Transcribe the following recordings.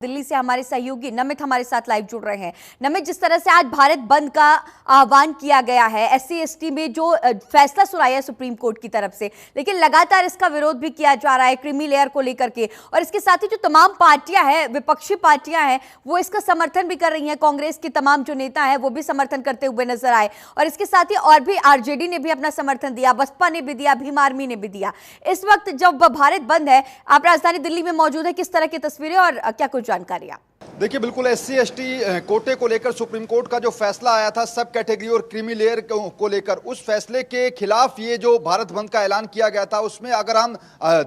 दिल्ली से हमारे सहयोगी नमित हमारे साथ लाइव जुड़ रहे हैं। नमित, जिस तरह से आज भारत बंद का आह्वान किया गया है, एससी एसटी में जो फैसला सुनाया है सुप्रीम कोर्ट की तरफ से, लेकिन लगातार इसका विरोध भी किया जा रहा है क्रीमी लेयर को लेकर के, और इसके साथ ही जो तमाम पार्टियां हैं, विपक्षी पार्टियां हैं, वो इसका समर्थन भी कर रही हैं। कांग्रेस के तमाम जो नेता हैं वो भी समर्थन करते हुए नजर आए, और इसके साथ ही और भी आरजेडी ने भी अपना समर्थन दिया, बसपा ने भी दिया, भीम आर्मी ने भी दिया। इस वक्त जब भारत बंद है, आप राजधानी दिल्ली में मौजूद है, किस तरह की तस्वीरें और क्या कुछ जानकारियां? देखिए, बिल्कुल एससी एसटी कोटे को लेकर सुप्रीम कोर्ट का जो फैसला आया था सब कैटेगरी और क्रीमी लेयर को लेकर, उस फैसले के खिलाफ ये जो भारत बंद का ऐलान किया गया था, उसमें अगर हम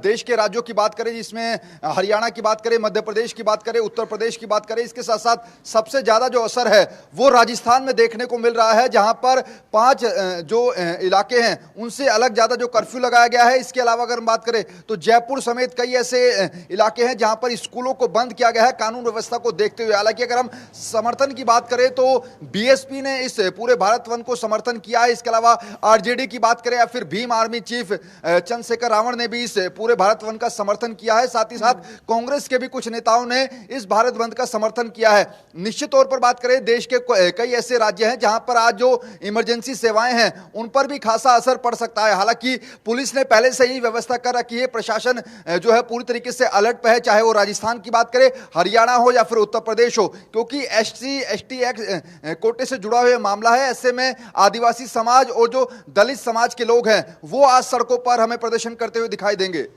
देश के राज्यों की बात करें, जिसमें हरियाणा की बात करें, मध्य प्रदेश की बात करें, उत्तर प्रदेश की बात करें, इसके साथ साथ सबसे ज्यादा जो असर है वो राजस्थान में देखने को मिल रहा है, जहां पर 5 जो इलाके हैं उनसे अलग ज्यादा जो कर्फ्यू लगाया गया है। इसके अलावा अगर हम बात करें तो जयपुर समेत कई ऐसे इलाके हैं जहां पर स्कूलों को बंद किया गया है कानून व्यवस्था को देखते हुए। हालांकि अगर हम समर्थन की बात करें तो बीएसपी ने इस पूरे भारत बंद को समर्थन किया है। इसके अलावा आरजेडी की बात करें या फिर भीम आर्मी चीफ चंद्रशेखर रावण ने भी इस पूरे भारत बंद का समर्थन किया है। साथ ही साथ कांग्रेस के भी कुछ नेताओं ने इस भारत बंद का समर्थन किया है। निश्चित तौर पर बात करें, देश के कई ऐसे राज्य हैं जहां पर आज जो इमरजेंसी सेवाएं हैं उन पर भी खासा असर पड़ सकता है। हालांकि पुलिस ने पहले से ही व्यवस्था कर रखी है, प्रशासन जो है पूरी तरीके से अलर्ट पे है, चाहे वो राजस्थान की बात करें, हरियाणा हो या फिर उत्तर प्रदेश हो, क्योंकि एससी एसटी एक्ट कोटे से जुड़ा हुआ मामला है। ऐसे में आदिवासी समाज और जो दलित समाज के लोग हैं वो आज सड़कों पर हमें प्रदर्शन करते हुए दिखाई देंगे।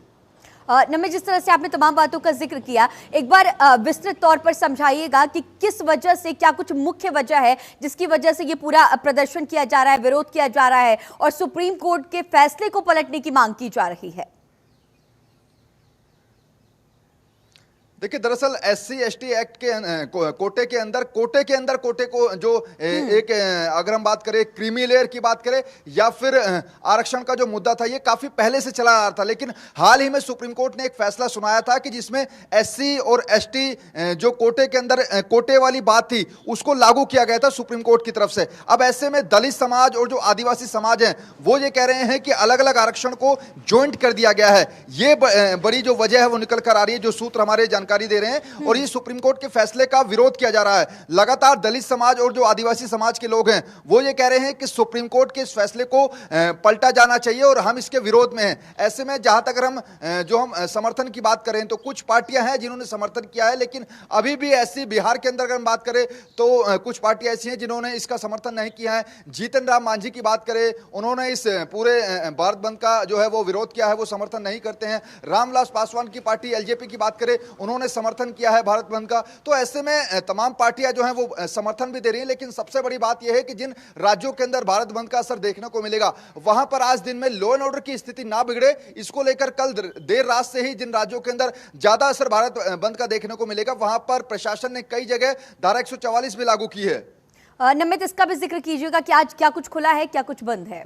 नमित, जिस तरह से आपने तमाम बातों का जिक्र किया, एक बार विस्तृत तौर पर समझाइएगा कि किस वजह से, क्या कुछ मुख्य वजह है जिसकी वजह से ये पूरा प्रदर्शन किया जा रहा है, विरोध किया जा रहा है और सुप्रीम कोर्ट के फैसले को पलटने की मांग की जा रही है? देखिए, दरअसल एससी एसटी एक्ट के कोटे के अंदर कोटे को जो एक अगर हम बात करें क्रीमी लेयर की बात करें या फिर आरक्षण का जो मुद्दा था, ये काफी पहले से चला आ रहा था, लेकिन हाल ही में सुप्रीम कोर्ट ने एक फैसला सुनाया था कि जिसमें एससी और एसटी जो कोटे के अंदर कोटे वाली बात थी उसको लागू किया गया था सुप्रीम कोर्ट की तरफ से। अब ऐसे में दलित समाज और जो आदिवासी समाज है वो ये कह रहे हैं कि अलग अलग आरक्षण को ज्वाइंट कर दिया गया है। ये बड़ी जो वजह है वो निकल कर आ रही है, जो सूत्र हमारे जानकारी दे रहे हैं, और ये सुप्रीम कोर्ट के फैसले का विरोध किया जा रहा है। लगातार दलित समाज और जो आदिवासी समाज के लोग हैं वो ये कह रहे हैं कि सुप्रीम कोर्ट के इस फैसले को पलटा जाना चाहिए और हम इसके विरोध में हैं। ऐसे में जहां तक हम समर्थन की बात करें तो कुछ पार्टियां हैं जिन्होंने समर्थन किया है, लेकिन अभी भी ऐसी बिहार के अंदर अगर हम बात करें तो कुछ पार्टियां ऐसी हैं जिन्होंने इसका समर्थन नहीं किया है। जीतन राम मांझी की बात करें, उन्होंने इस पूरे भारत बंद का जो है वो विरोध किया है, वो समर्थन नहीं करते हैं। रामविलास पासवान की पार्टी एलजेपी की बात करें, उन्होंने समर्थन किया है भारत बंद का। तो ऐसे में तमाम पार्टियां जो हैं वो समर्थन भी दे रही हैं, लेकिन सबसे बड़ी बात यह है कि जिन राज्यों के अंदर भारत बंद का असर देखने को मिलेगा वहां पर आज दिन में लॉ एंड ऑर्डर की स्थिति ना बिगड़े, इसको लेकर कल देर रात से ही जिन राज्यों के अंदर ज्यादा असर भारत बंद का देखने को मिलेगा वहां पर प्रशासन ने कई जगह धारा 144 भी लागू की है। नमित, इसका भी जिक्र कीजिएगा कि आज क्या कुछ खुला है, क्या कुछ बंद है?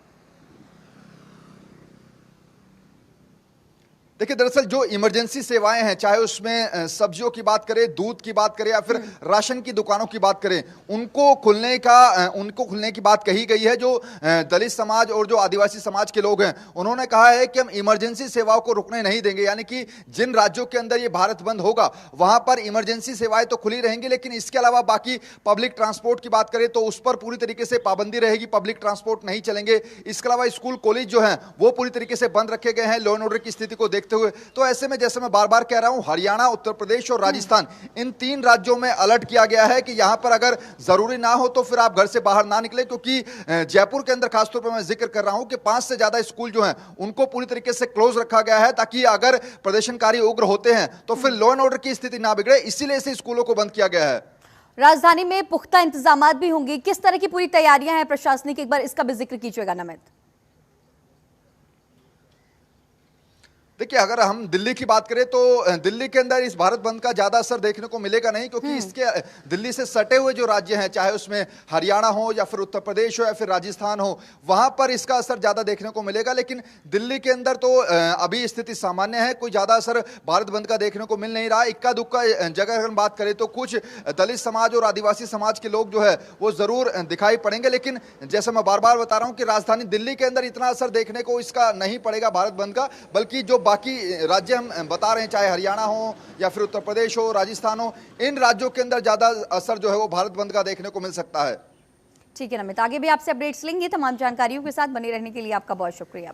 देखिए, दरअसल जो इमरजेंसी सेवाएं हैं, चाहे उसमें सब्जियों की बात करें, दूध की बात करें या फिर राशन की दुकानों की बात करें, उनको खुलने की बात कही गई है। जो दलित समाज और जो आदिवासी समाज के लोग हैं उन्होंने कहा है कि हम इमरजेंसी सेवाओं को रुकने नहीं देंगे, यानी कि जिन राज्यों के अंदर ये भारत बंद होगा वहां पर इमरजेंसी सेवाएं तो खुली रहेंगी, लेकिन इसके अलावा बाकी पब्लिक ट्रांसपोर्ट की बात करें तो उस पर पूरी तरीके से पाबंदी रहेगी, पब्लिक ट्रांसपोर्ट नहीं चलेंगे। इसके अलावा स्कूल कॉलेज जो है वो पूरी तरीके से बंद रखे गए हैं लॉ एंड ऑर्डर की स्थिति को देखते हुए। तो ऐसे में जैसे मैं बार बार कह रहा हूं, हरियाणा, उत्तर प्रदेश और राजस्थान, इन 3 राज्यों में अलर्ट किया गया है कि यहां पर अगर जरूरी ना हो तो फिर आप घर से बाहर ना निकले, क्योंकि जयपुर के अंदर खासतौर पर मैं जिक्र कर रहा हूं कि 5 से ज्यादा स्कूल जो हैं उनको पूरी तरीके से क्लोज रखा गया है, ताकि अगर प्रदर्शनकारी उग्र होते हैं तो फिर लॉ एंड ऑर्डर की स्थिति ना बिगड़े, इसीलिए इसे स्कूलों को बंद किया गया है। राजधानी में पुख्ता इंतजाम भी होंगे, किस तरह की पूरी तैयारियां हैं प्रशासनिक, एक बार इसका भी जिक्र कीजिएगा नमित। देखिए, अगर हम दिल्ली की बात करें तो दिल्ली के अंदर इस भारत बंद का ज्यादा असर देखने को मिलेगा नहीं, क्योंकि इसके दिल्ली से सटे हुए जो राज्य हैं, चाहे उसमें हरियाणा हो या फिर उत्तर प्रदेश हो या फिर राजस्थान हो, वहां पर इसका असर ज्यादा देखने को मिलेगा। लेकिन दिल्ली के अंदर तो अभी स्थिति सामान्य है, कोई ज्यादा असर भारत बंद का देखने को मिल नहीं रहा। इक्का दुक्का जगह अगर हम बात करें तो कुछ दलित समाज और आदिवासी समाज के लोग जो है वो जरूर दिखाई पड़ेंगे, लेकिन जैसे मैं बार बार बता रहा हूं कि राजधानी दिल्ली के अंदर इतना असर देखने को इसका नहीं पड़ेगा भारत बंद का, बल्कि जो बाकी राज्य हम बता रहे हैं, चाहे हरियाणा हो या फिर उत्तर प्रदेश हो, राजस्थान हो, इन राज्यों के अंदर ज्यादा असर जो है वो भारत बंद का देखने को मिल सकता है। ठीक है नमित, आगे भी आपसे अपडेट्स लेंगे। तमाम जानकारियों के साथ बने रहने के लिए आपका बहुत शुक्रिया।